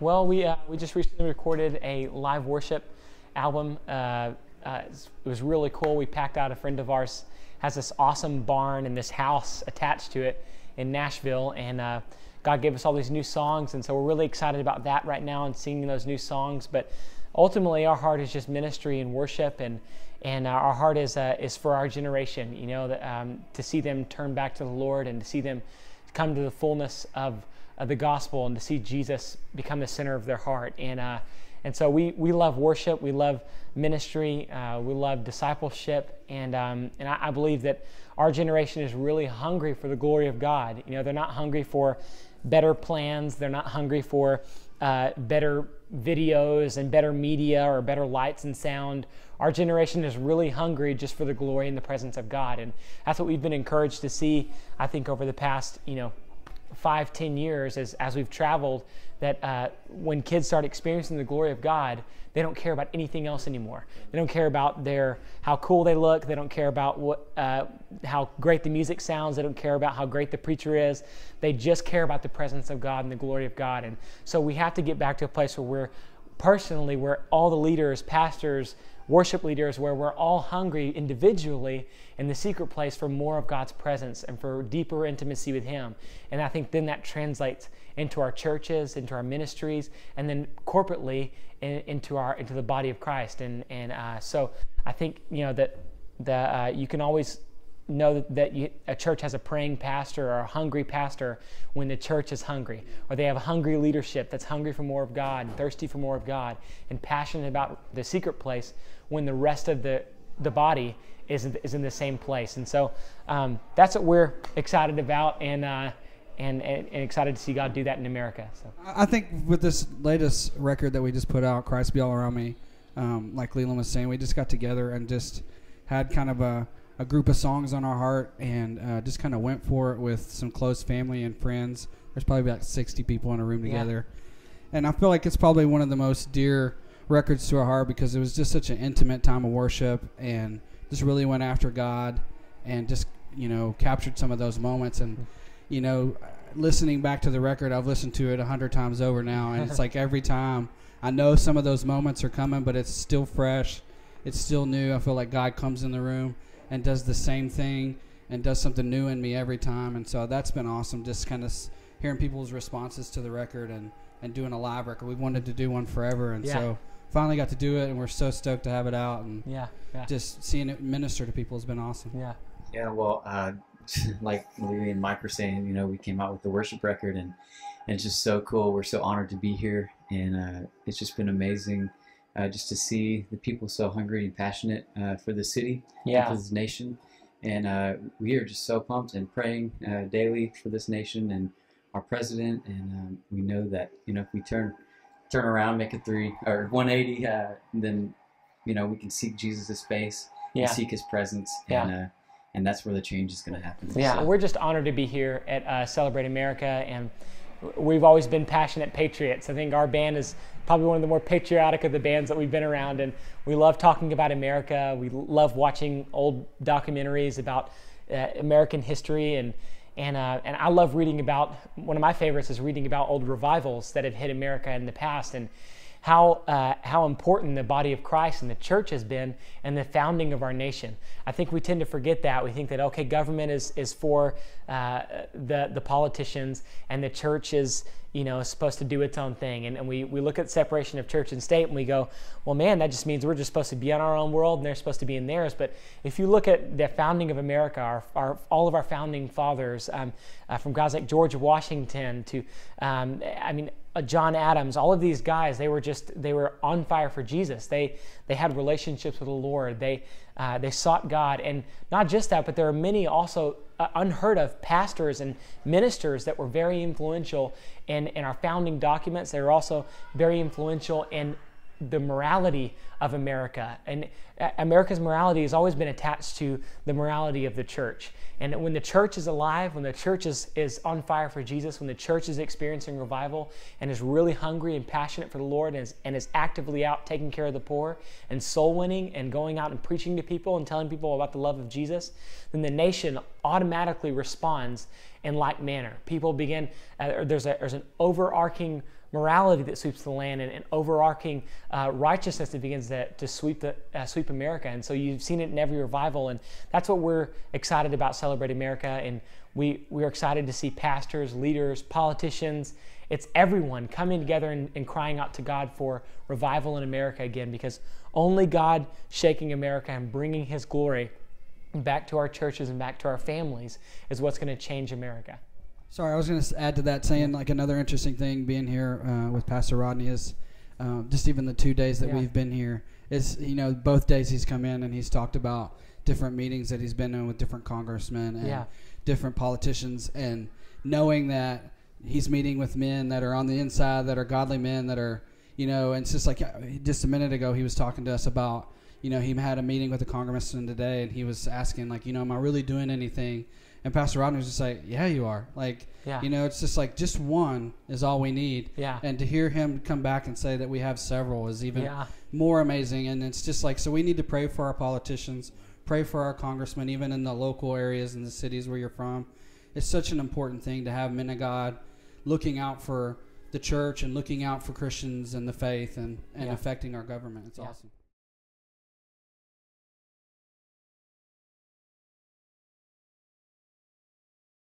Well, we just recently recorded a live worship album. It was really cool. We packed out, a friend of ours has this awesome barn and this house attached to it in Nashville, and God gave us all these new songs, and so we're really excited about that right now and singing those new songs. But ultimately, our heart is just ministry and worship, and our heart is for our generation, you know, to see them turn back to the Lord and to see them come to the fullness of the gospel and to see Jesus become the center of their heart. And so we love worship, we love ministry, we love discipleship, and I believe that our generation is really hungry for the glory of God. You know, they're not hungry for better plans, they're not hungry for better videos and better media or better lights and sound. Our generation is really hungry just for the glory and the presence of God, and that's what we've been encouraged to see, I think, over the past, 5-10 years as we've traveled, that when kids start experiencing the glory of God, they don't care about anything else anymore. They don't care about how cool they look. They don't care about how great the music sounds. They don't care about how great the preacher is. They just care about the presence of God and the glory of God. And so we have to get back to a place where where all the leaders, pastors, worship leaders, where we're all hungry individually in the secret place for more of God's presence and for deeper intimacy with Him. And I think then that translates into our churches, into our ministries, and then corporately into the body of Christ. And so I think that you can always know that a church has a praying pastor or a hungry pastor when the church is hungry, or they have a hungry leadership that's hungry for more of God and thirsty for more of God and passionate about the secret place when the rest of the body is in the same place. And so that's what we're excited about, and excited to see God do that in America. So I think with this latest record that we just put out, Christ Be All Around Me, like Leeland was saying, we just got together and just had kind of a group of songs on our heart, and just kind of went for it with some close family and friends. There's probably about 60 people in a room together. Yeah. And I feel like it's probably one of the most dear records to our heart because it was just such an intimate time of worship, and just really went after God and just, captured some of those moments. And, listening back to the record, I've listened to it 100 times over now, and it's like every time I know some of those moments are coming, but it's still fresh. It's still new. I feel like God comes in the room and does the same thing and does something new in me every time. And so that's been awesome, just kind of hearing people's responses to the record and doing a live record. We've wanted to do one forever, and so finally got to do it, and we're so stoked to have it out. And just seeing it minister to people has been awesome. Yeah, well, like Lee and Mike were saying, we came out with the worship record, and it's just so cool. We're so honored to be here, and it's just been amazing just to see the people so hungry and passionate for the city, and for this nation. And we are just so pumped and praying daily for this nation and our president. And we know that, if we turn around, make a 180, then, we can seek Jesus' face and seek His presence. And that's where the change is going to happen. So we're just honored to be here at Celebrate America, and we've always been passionate patriots. I think our band is probably one of the more patriotic of the bands that we've been around, and we love talking about America. We love watching old documentaries about American history, and I love reading about, one of my favorites is reading about old revivals that have hit America in the past, and how important the body of Christ and the church has been in the founding of our nation. I think we tend to forget that. We think that, okay, government is for the politicians, and the church is supposed to do its own thing. And we look at separation of church and state, and we go, well, man, that just means we're just supposed to be in our own world and they're supposed to be in theirs. But if you look at the founding of America, all of our founding fathers, from guys like George Washington to, John Adams, all of these guys, they were on fire for Jesus. They had relationships with the Lord. They sought God. And not just that, but there are many also unheard of pastors and ministers that were very influential in our founding documents. They were also very influential in the morality of America. And America's morality has always been attached to the morality of the church. And when the church is alive, when the church is on fire for Jesus, when the church is experiencing revival and is really hungry and passionate for the Lord and is actively out taking care of the poor and soul winning and going out and preaching to people and telling people about the love of Jesus, then the nation automatically responds in like manner. People begin, there's an overarching morality that sweeps the land, and overarching righteousness that begins to sweep America. And so you've seen it in every revival, and that's what we're excited about, Celebrate America. And we're excited to see pastors, leaders, politicians, it's everyone coming together and crying out to God for revival in America again, because only God shaking America and bringing His glory back to our churches and back to our families is what's going to change America. Sorry, I was going to add to that, saying like another interesting thing being here with Pastor Rodney is just even the 2 days that we've been here is, both days he's come in and he's talked about different meetings that he's been in with different congressmen and different politicians, and knowing that he's meeting with men that are on the inside, that are godly men, that are, and it's just like just a minute ago he was talking to us about, he had a meeting with a congressman today, and he was asking like, am I really doing anything? And Pastor Rodney was just like, yeah, you are. Like, it's just like just one is all we need. Yeah. And to hear him come back and say that we have several is even more amazing. And it's just like, so we need to pray for our politicians, pray for our congressmen, even in the local areas and the cities where you're from. It's such an important thing to have men of God looking out for the church and looking out for Christians and the faith and affecting our government. It's awesome.